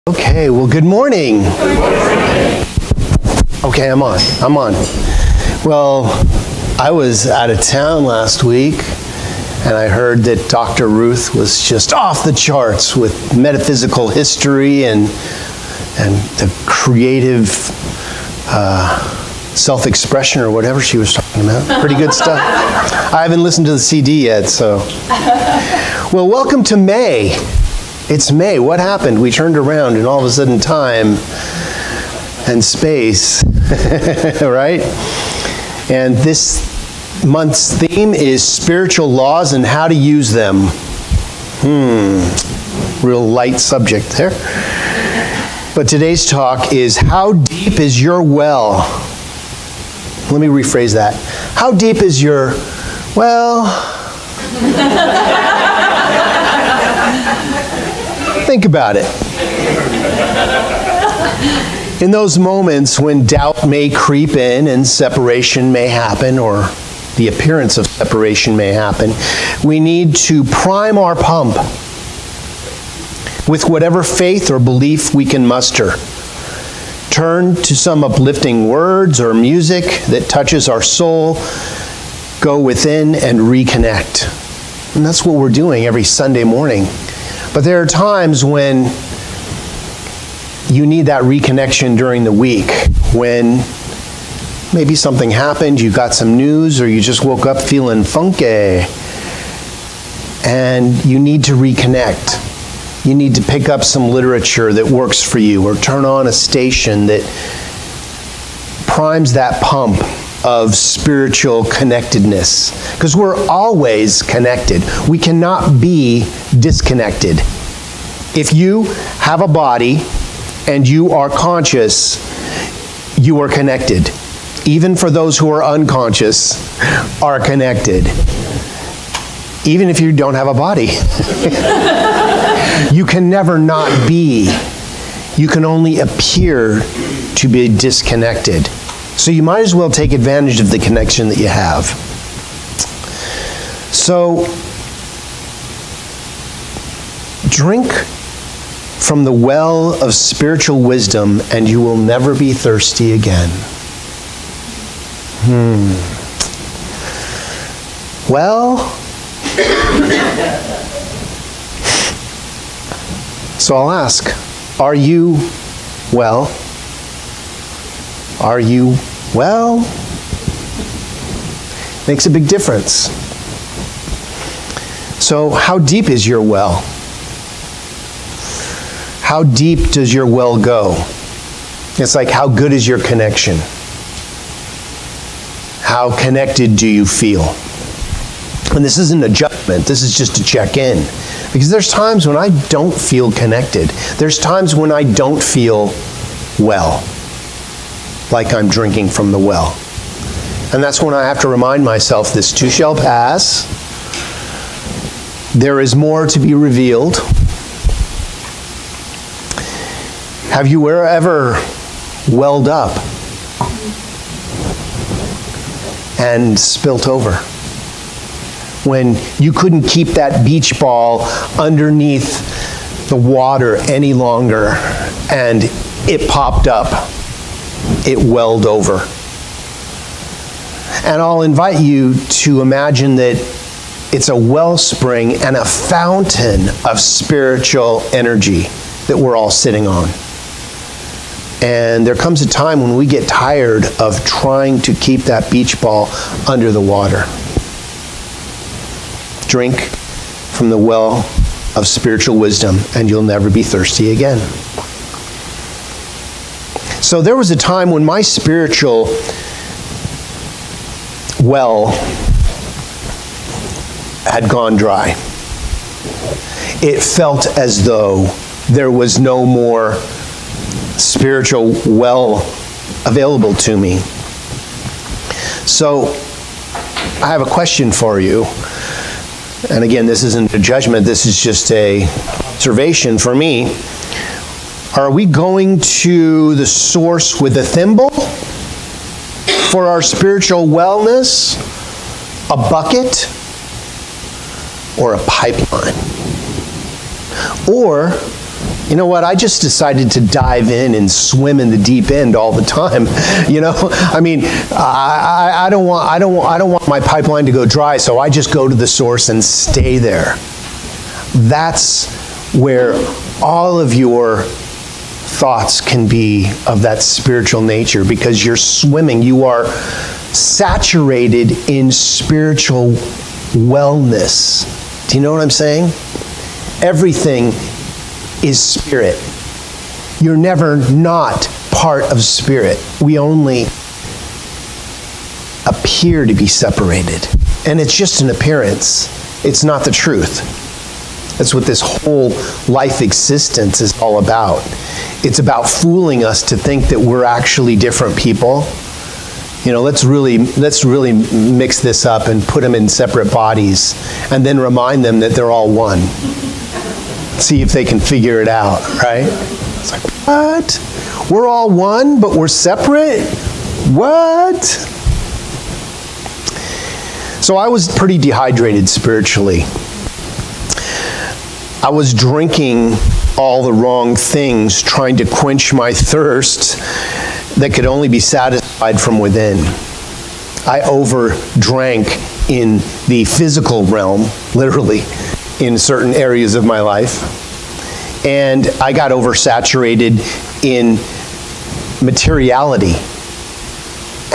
Okay, well, good morning. Okay, I'm on. Well, I was out of town last week, and I heard that Dr. Ruth was just off the charts with metaphysical history and the creative self-expression or whatever she was talking about. Pretty good stuff. I haven't listened to the CD yet, so. Well, welcome to May. It's May. What happened? We turned around and all of a sudden time and space, right? And this month's theme is spiritual laws and how to use them. Real light subject there. But today's talk is how deep is your well? Let me rephrase that. How deep is your well? Think about it. In those moments when doubt may creep in and separation may happen, or the appearance of separation may happen, we need to prime our pump with whatever faith or belief we can muster. Turn to some uplifting words or music that touches our soul. Go within and reconnect. And that's what we're doing every Sunday morning. But there are times when you need that reconnection during the week, when maybe something happened, you got some news, or you just woke up feeling funky, and you need to reconnect. You need to pick up some literature that works for you, or turn on a station that primes that pump of spiritual connectedness. Because we're always connected. We cannot be disconnected. If you have a body and you are conscious, you are connected. Even for those who are unconscious, are connected. Even if you don't have a body. You can never not be. You can only appear to be disconnected. So you might as well take advantage of the connection that you have. So, drink from the well of spiritual wisdom and you will never be thirsty again. Well, so I'll ask, are you well? Are you well? Makes a big difference. So how deep is your well? How deep does your well go? It's like, how good is your connection? How connected do you feel? And this isn't a judgment, this is just to check in. Because there's times when I don't feel connected. There's times when I don't feel well, like I'm drinking from the well. And that's when I have to remind myself, this too shall pass. There is more to be revealed. Have you ever welled up and spilt over? When you couldn't keep that beach ball underneath the water any longer and it popped up, it welled over. And I'll invite you to imagine that it's a wellspring and a fountain of spiritual energy that we're all sitting on. And there comes a time when we get tired of trying to keep that beach ball under the water. Drink from the well of spiritual wisdom and you'll never be thirsty again. So there was a time when my spiritual well had gone dry. It felt as though there was no more spiritual well available to me. So I have a question for you. And again, this isn't a judgment, this is just an observation for me. Are we going to the source with a thimble for our spiritual wellness, a bucket, or a pipeline? Or You know what? I just decided to dive in and swim in the deep end all the time. You know, I mean, I don't want my pipeline to go dry, so I just go to the source and stay there. That's where all of your thoughts can be of that spiritual nature, because you're swimming. You are saturated in spiritual wellness. Do you know what I'm saying? Everything is spirit. You're never not part of spirit. We only appear to be separated. And it's just an appearance. It's not the truth. That's what this whole life existence is all about. It's about fooling us to think that we're actually different people. You know, let's really mix this up and put them in separate bodies and then remind them that they're all one. See if they can figure it out, right? It's like, what? We're all one, but we're separate? What? So I was pretty dehydrated spiritually. I was drinking all the wrong things, trying to quench my thirst that could only be satisfied from within. I overdrank in the physical realm, literally, in certain areas of my life. And I got oversaturated in materiality.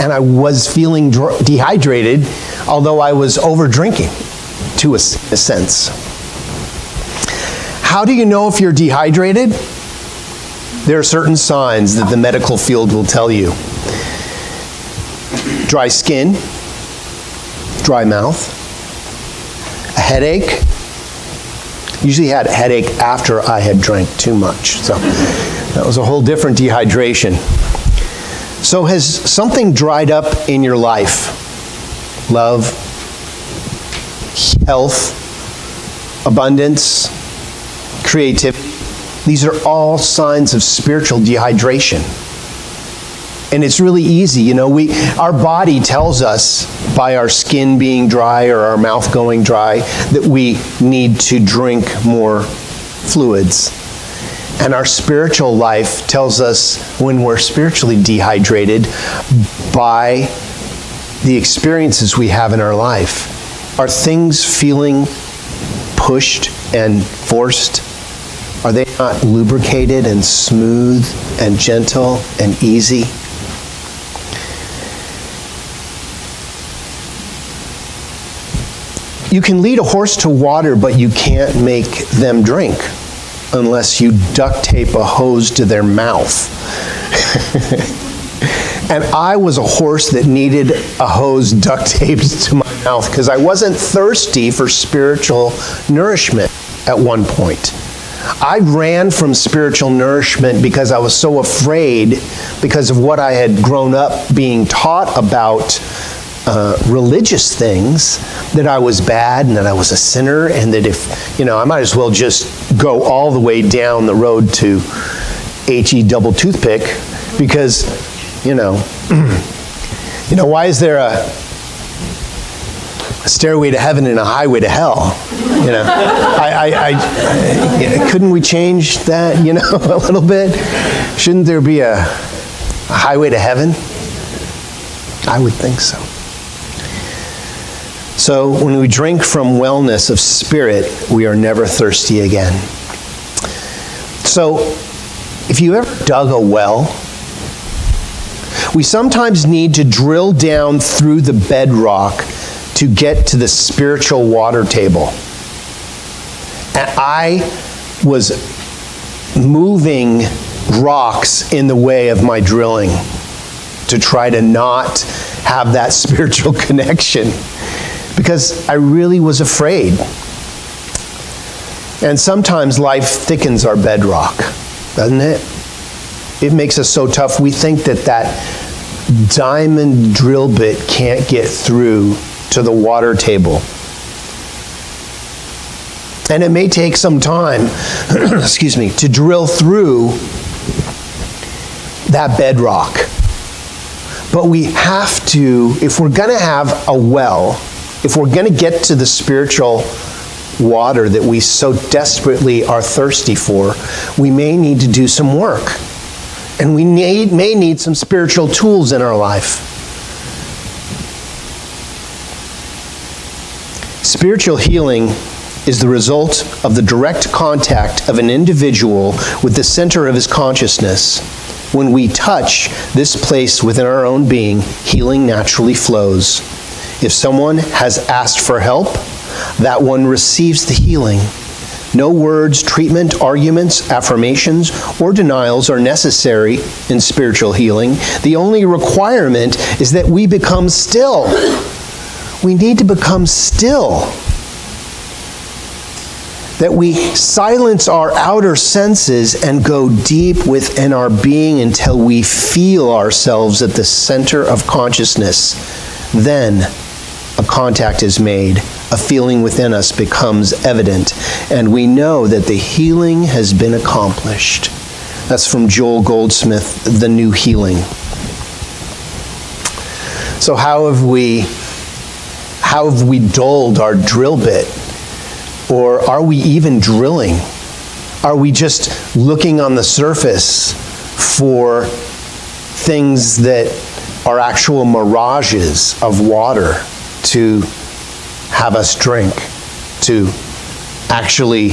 And I was feeling dehydrated, although I was overdrinking, to a sense. How do you know if you're dehydrated? There are certain signs that the medical field will tell you. Dry skin, dry mouth, a headache. Usually had a headache after I had drank too much. So that was a whole different dehydration. So has something dried up in your life? Love, health, abundance, creativity. These are all signs of spiritual dehydration. And it's really easy, you know, our body tells us by our skin being dry or our mouth going dry that we need to drink more fluids. And our spiritual life tells us when we're spiritually dehydrated by the experiences we have in our life. Are things feeling pushed and forced? Are they not lubricated and smooth and gentle and easy? You can lead a horse to water, but you can't make them drink unless you duct tape a hose to their mouth. And I was a horse that needed a hose duct taped to my mouth because I wasn't thirsty for spiritual nourishment at one point. I ran from spiritual nourishment because I was so afraid because of what I had grown up being taught about religious things, that I was bad and that I was a sinner, and that if, you know, I might as well just go all the way down the road to H-E double toothpick because, you know, why is there a stairway to heaven and a highway to hell? You know, couldn't we change that, you know, a little bit? Shouldn't there be a highway to heaven? I would think so. So when we drink from wellness of spirit, we are never thirsty again. So if you ever dug a well, we sometimes need to drill down through the bedrock to get to the spiritual water table. And I was moving rocks in the way of my drilling to try to not have that spiritual connection, because I really was afraid. And sometimes life thickens our bedrock, doesn't it? It makes us so tough. We think that that diamond drill bit can't get through to the water table. And it may take some time, excuse me, to drill through that bedrock. But we have to, if we're going to have a well, if we're going to get to the spiritual water that we so desperately are thirsty for, we may need to do some work. And we may need some spiritual tools in our life. Spiritual healing is the result of the direct contact of an individual with the center of his consciousness. When we touch this place within our own being, healing naturally flows. If someone has asked for help, that one receives the healing. No words, treatment, arguments, affirmations, or denials are necessary in spiritual healing. The only requirement is that we become still. We need to become still. That we silence our outer senses and go deep within our being until we feel ourselves at the center of consciousness. Then a contact is made. A feeling within us becomes evident, and we know that the healing has been accomplished. That's from Joel Goldsmith, The New Healing. So how have we dulled our drill bit? Or are we even drilling? Are we just looking on the surface for things that are actual mirages of water to have us drink, to actually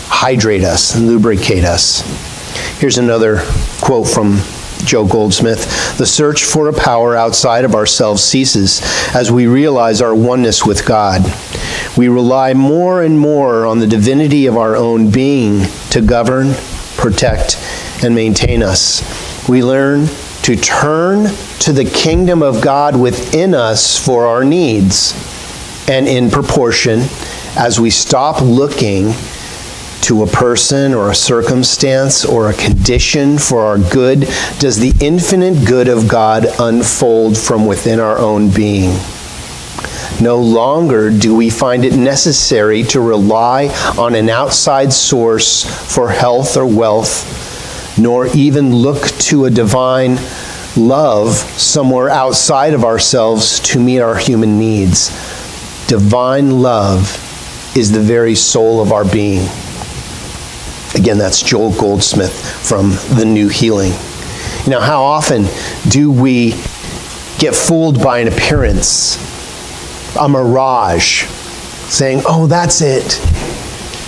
hydrate us and lubricate us? Here's another quote from Joe Goldsmith. The search for a power outside of ourselves ceases as we realize our oneness with God. We rely more and more on the divinity of our own being to govern, protect, and maintain us. We learn to turn to the kingdom of God within us for our needs. And in proportion, as we stop looking to a person or a circumstance or a condition for our good, does the infinite good of God unfold from within our own being. No longer do we find it necessary to rely on an outside source for health or wealth, nor even look to a divine love somewhere outside of ourselves to meet our human needs. Divine love is the very soul of our being. Again, that's Joel Goldsmith from The New Healing. You know, how often do we get fooled by an appearance, a mirage, saying, oh, that's it.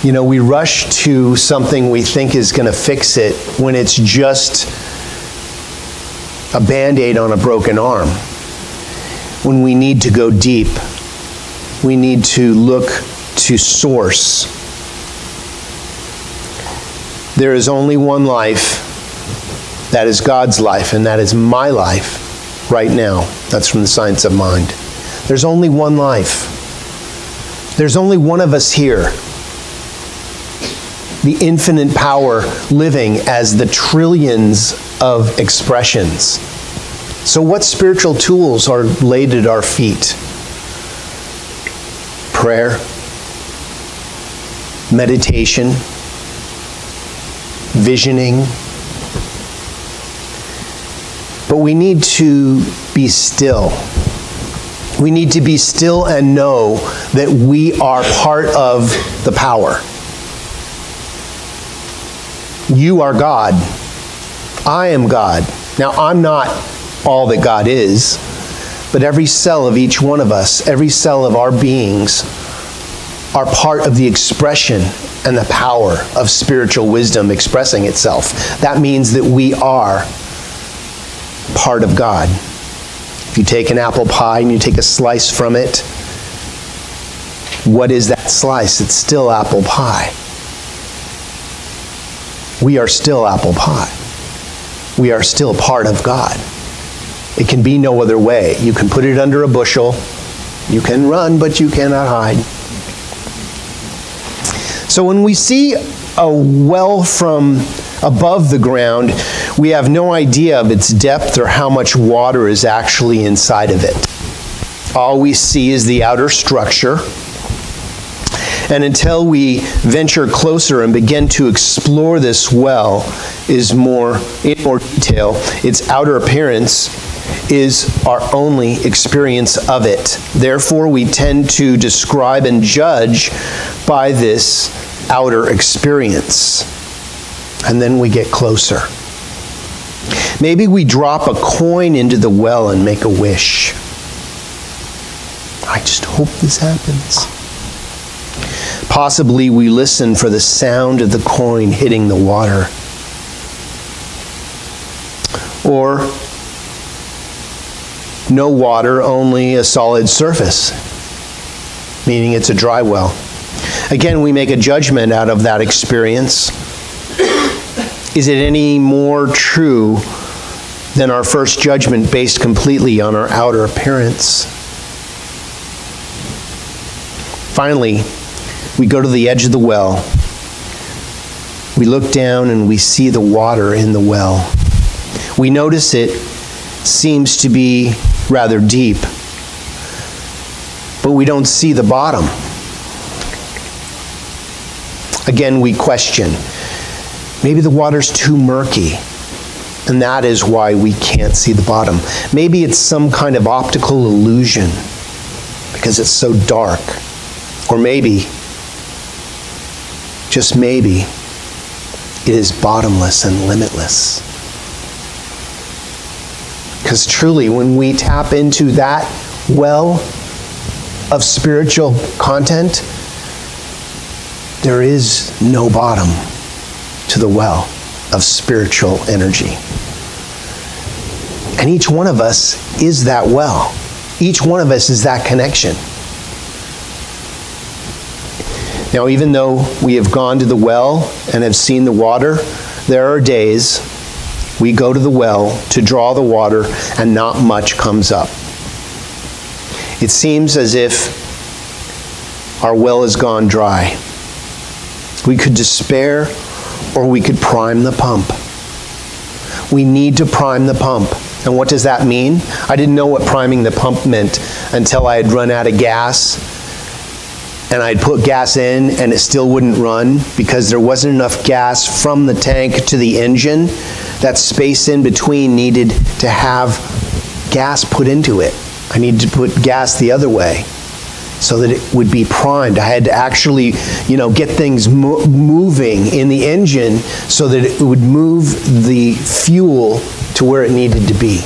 You know, we rush to something we think is going to fix it when it's just a Band-Aid on a broken arm. When we need to go deep, we need to look to source. There is only one life. That is God's life, and that is my life right now. That's from the Science of Mind. There's only one life. There's only one of us here. The infinite power living as the trillions of expressions. So what spiritual tools are laid at our feet? Prayer, meditation, visioning. But we need to be still. We need to be still and know that we are part of the power. You are God. I am God. Now, I'm not all that God is, but every cell of each one of us, every cell of our beings, are part of the expression and the power of spiritual wisdom expressing itself. That means that we are part of God. If you take an apple pie and you take a slice from it, what is that slice? It's still apple pie. We are still apple pie. We are still part of God. It can be no other way. You can put it under a bushel. You can run, but you cannot hide. So when we see a well from above the ground, we have no idea of its depth or how much water is actually inside of it. All we see is the outer structure. And until we venture closer and begin to explore this well in more detail, its outer appearance, is our only experience of it. Therefore, we tend to describe and judge by this outer experience. And then we get closer. Maybe we drop a coin into the well and make a wish. I just hope this happens. Possibly we listen for the sound of the coin hitting the water. Or no water, only a solid surface, meaning it's a dry well. Again, we make a judgment out of that experience. Is it any more true than our first judgment based completely on our outer appearance? Finally, we go to the edge of the well. We look down and we see the water in the well. We notice it seems to be rather deep, but we don't see the bottom. Again, we question. Maybe the water's too murky, and that is why we can't see the bottom. Maybe it's some kind of optical illusion because it's so dark. Or maybe, just maybe, it is bottomless and limitless. Because truly, when we tap into that well of spiritual content, there is no bottom to the well of spiritual energy. And each one of us is that well. Each one of us is that connection. Now, even though we have gone to the well and have seen the water, there are days we go to the well to draw the water and not much comes up. It seems as if our well has gone dry. We could despair or we could prime the pump. We need to prime the pump. And what does that mean? I didn't know what priming the pump meant until I had run out of gas and I'd put gas in and it still wouldn't run because there wasn't enough gas from the tank to the engine. That space in between needed to have gas put into it. I needed to put gas the other way so that it would be primed. I had to actually, get things moving in the engine so that it would move the fuel to where it needed to be.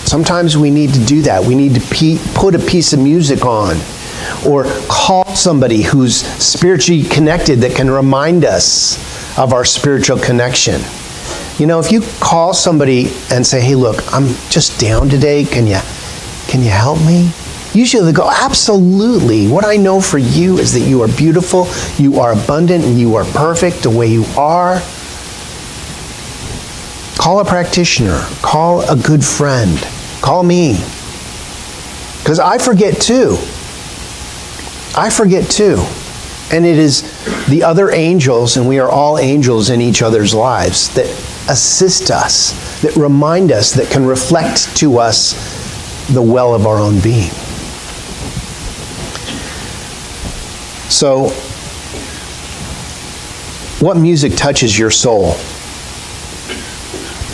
Sometimes we need to do that. We need to put a piece of music on or call somebody who's spiritually connected that can remind us of our spiritual connection. If you call somebody and say, hey, look, I'm just down today. Can you help me? Usually they go, absolutely. What I know for you is that you are beautiful, you are abundant, and you are perfect the way you are. Call a practitioner. Call a good friend. Call me. Because I forget too. And it is the other angels, and we are all angels in each other's lives, that assist us, that remind us, that can reflect to us the well of our own being. So, what music touches your soul?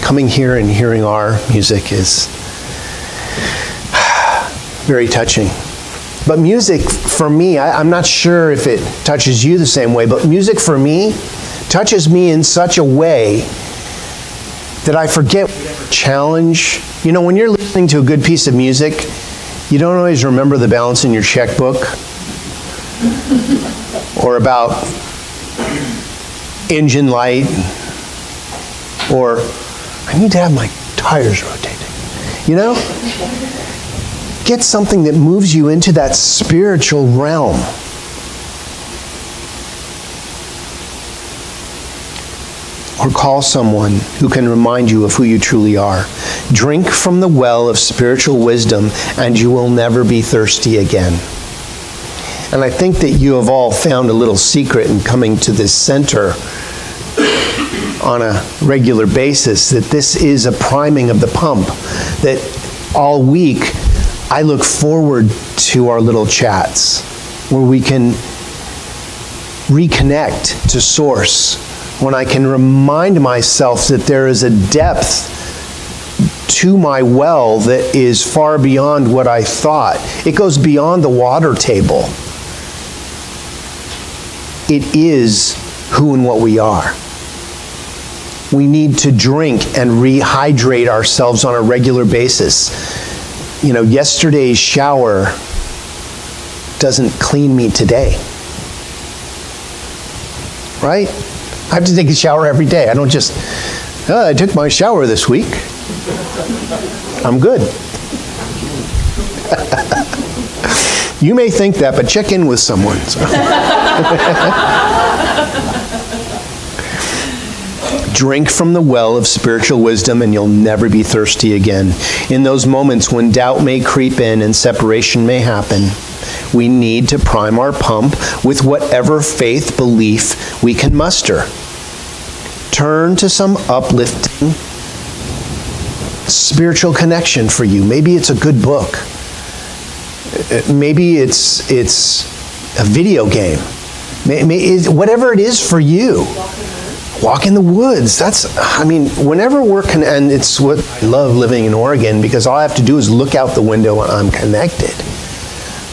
Coming here and hearing our music is very touching. But music, for me, I'm not sure if it touches you the same way, but music for me touches me in such a way that I forget challenge. When you're listening to a good piece of music, you don't always remember the balance in your checkbook or about engine light or I need to have my tires rotated. Get something that moves you into that spiritual realm. Or call someone who can remind you of who you truly are. Drink from the well of spiritual wisdom and you will never be thirsty again. And I think that you have all found a little secret in coming to this center on a regular basis, that this is a priming of the pump, that all week I look forward to our little chats where we can reconnect to Source, when I can remind myself that there is a depth to my well that is far beyond what I thought. It goes beyond the water table. It is who and what we are. We need to drink and rehydrate ourselves on a regular basis. You know, yesterday's shower doesn't clean me today. Right? I have to take a shower every day. I don't just, I took my shower this week. I'm good. You may think that, but check in with someone. Drink from the well of spiritual wisdom and you'll never be thirsty again. In those moments when doubt may creep in and separation may happen, we need to prime our pump with whatever faith belief we can muster. Turn to some uplifting spiritual connection for you. Maybe it's a good book. Maybe it's a video game. Whatever it is for you. Walk in the woods. Whenever and it's what I love living in Oregon, because all I have to do is look out the window and I'm connected.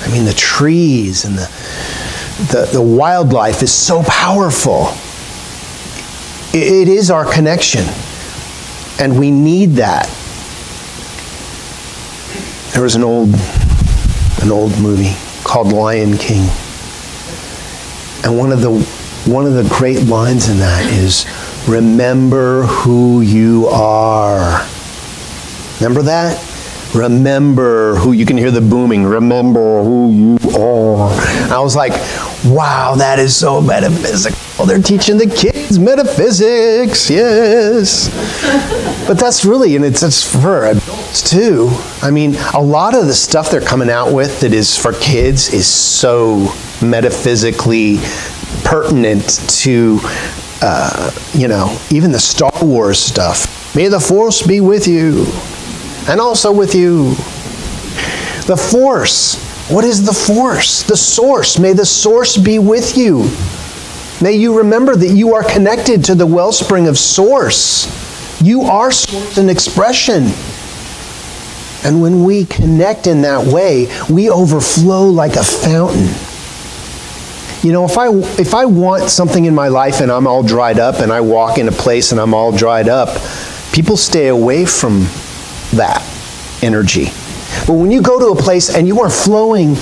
I mean, the trees and the wildlife is so powerful. It is our connection, and we need that. There was an old movie called Lion King, and one of the great lines in that is, "Remember who you are." Remember that? Remember who, you can hear the booming, remember who you are. I was like, wow, that is so metaphysical. They're teaching the kids metaphysics, yes. But that's really, and it's for adults too. I mean, a lot of the stuff they're coming out with that is for kids is so metaphysically pertinent to, even the Star Wars stuff. May the Force be with you. And also with you. The Force. What is the Force? The source. May the source be with you. May you remember that you are connected to the wellspring of source. You are source and expression. And when we connect in that way, we overflow like a fountain. You know, if I want something in my life and I'm all dried up, and I walk in a place and I'm all dried up, people stay away from that energy. But when you go to a place and you are overflowing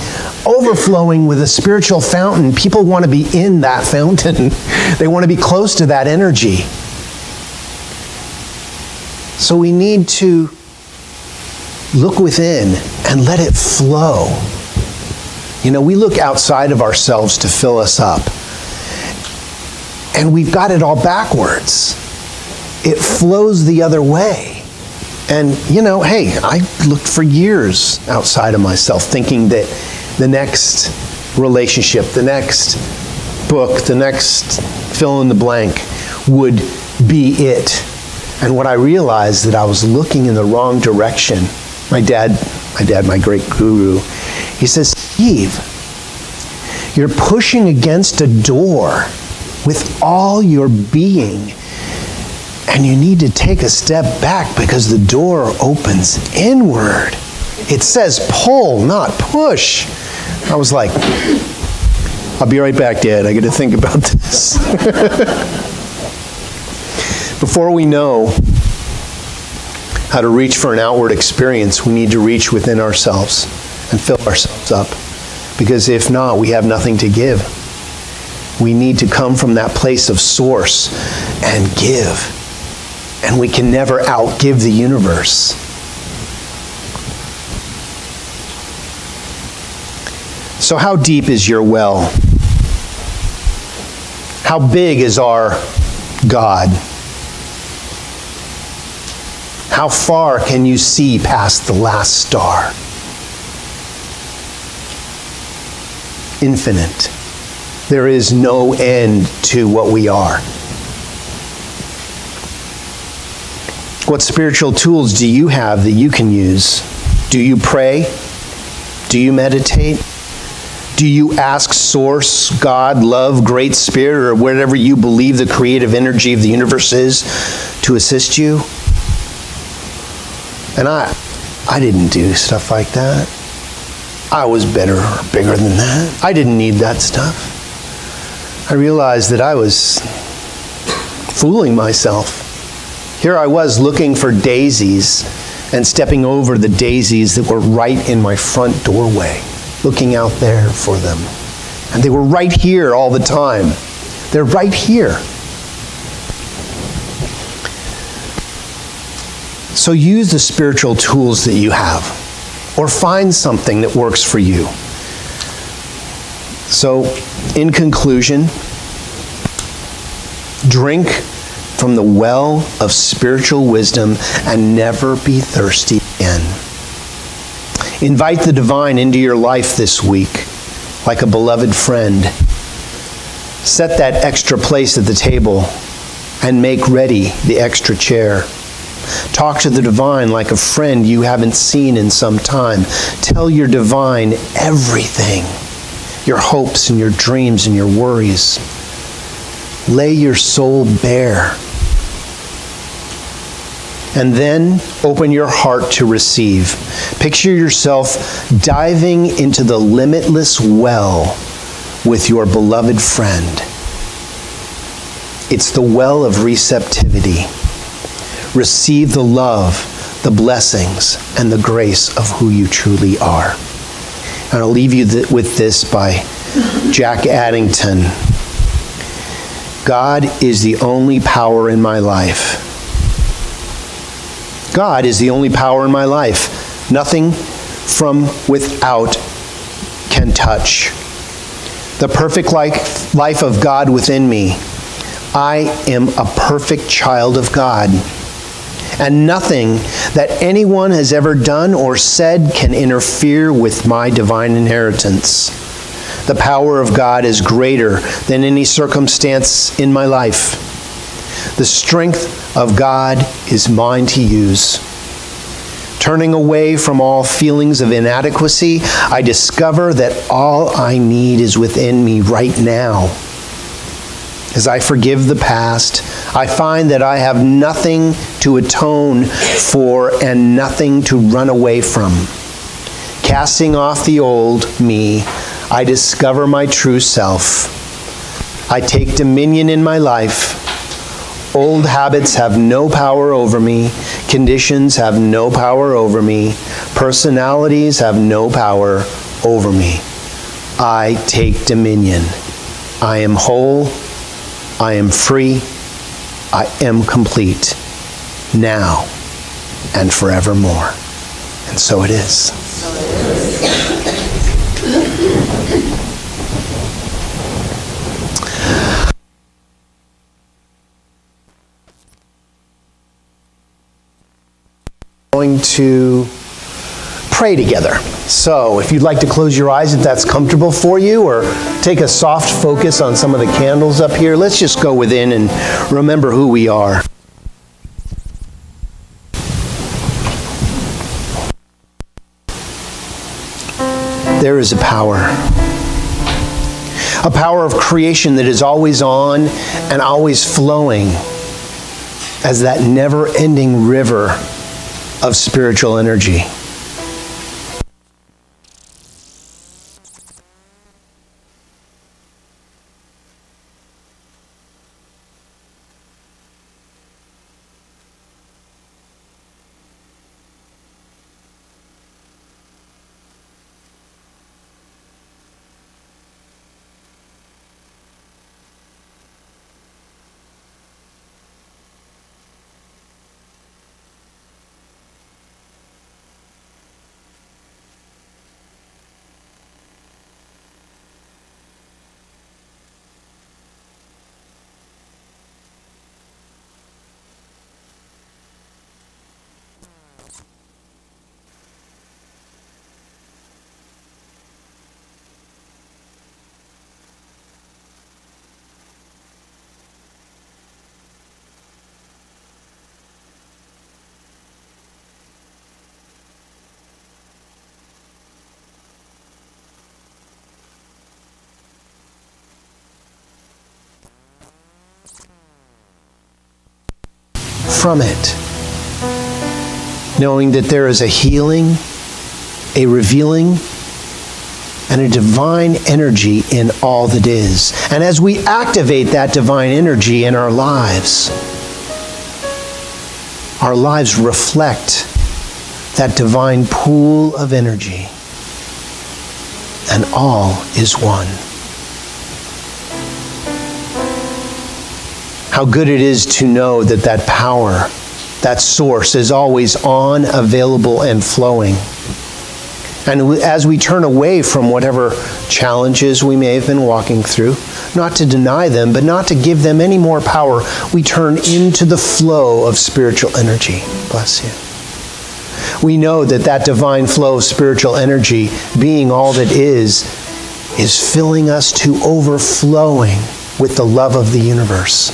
with a spiritual fountain, people want to be in that fountain. They want to be close to that energy. So we need to look within and let it flow. You know, we look outside of ourselves to fill us up. And we've got it all backwards. It flows the other way. And, hey, I looked for years outside of myself thinking that the next relationship, the next book, the next fill in the blank would be it. And what I realized that I was looking in the wrong direction. My dad, my great guru, he says, Steve, you're pushing against a door with all your being. And you need to take a step back because the door opens inward. It says pull, not push. I was like, I'll be right back, Dad. I got to think about this. Before we know how to reach for an outward experience, we need to reach within ourselves and fill ourselves up. Because if not, we have nothing to give. We need to come from that place of source and give. And we can never outgive the universe. So how deep is your well? How big is our God? How far can you see past the last star? Infinite. There is no end to what we are. What spiritual tools do you have that you can use? Do you pray? Do you meditate? Do you ask Source, God, Love, Great Spirit, or whatever you believe the creative energy of the universe is to assist you? And I didn't do stuff like that. I was better or bigger than that. I didn't need that stuff. I realized that I was fooling myself. Here I was looking for daisies and stepping over the daisies that were right in my front doorway, looking out there for them. And they were right here all the time. They're right here. So use the spiritual tools that you have, or find something that works for you. So, in conclusion, drink from the well of spiritual wisdom and never be thirsty again. Invite the divine into your life this week like a beloved friend. Set that extra place at the table and make ready the extra chair. Talk to the divine like a friend you haven't seen in some time. Tell your divine everything, your hopes and your dreams and your worries. Lay your soul bare. And then open your heart to receive. Picture yourself diving into the limitless well with your beloved friend. It's the well of receptivity. Receive the love, the blessings, and the grace of who you truly are. And I'll leave you with this by Jack Addington. God is the only power in my life. God is the only power in my life. Nothing from without can touch. The perfect life of God within me. I am a perfect child of God. And nothing that anyone has ever done or said can interfere with my divine inheritance. The power of God is greater than any circumstance in my life. The strength of God is mine to use. Turning away from all feelings of inadequacy, I discover that all I need is within me right now. As I forgive the past, I find that I have nothing to atone for and nothing to run away from. Casting off the old me, I discover my true self. I take dominion in my life. Old habits have no power over me. Conditions have no power over me. Personalities have no power over me. I take dominion. I am whole. I am free. I am complete. Now and forevermore. And so it is. Going to pray together. So if you'd like to close your eyes if that's comfortable for you, or take a soft focus on some of the candles up here, let's just go within and remember who we are. There is a power of creation that is always on and always flowing as that never-ending river of spiritual energy. From it, knowing that there is a healing, a revealing, and a divine energy in all that is. And as we activate that divine energy in our lives reflect that divine pool of energy, and all is one. How good it is to know that that power, that source, is always on, available, and flowing. And as we turn away from whatever challenges we may have been walking through, not to deny them, but not to give them any more power, we turn into the flow of spiritual energy. Bless you. We know that that divine flow of spiritual energy, being all that is filling us to overflowing with the love of the universe.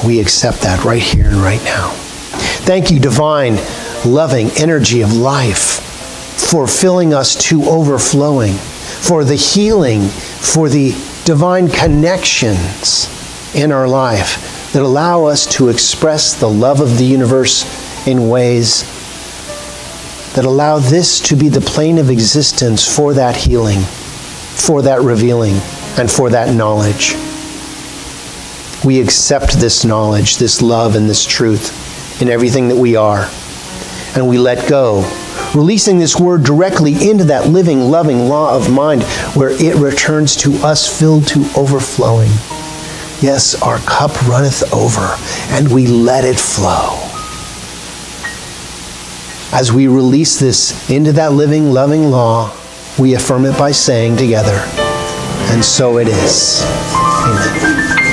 We accept that right here and right now. Thank you, divine, loving energy of life, for filling us to overflowing, for the healing, for the divine connections in our life that allow us to express the love of the universe in ways that allow this to be the plane of existence for that healing, for that revealing, and for that knowledge. We accept this knowledge, this love, and this truth in everything that we are, and we let go, releasing this word directly into that living, loving law of mind where it returns to us filled to overflowing. Yes, our cup runneth over, and we let it flow. As we release this into that living, loving law, we affirm it by saying together, and so it is. Amen.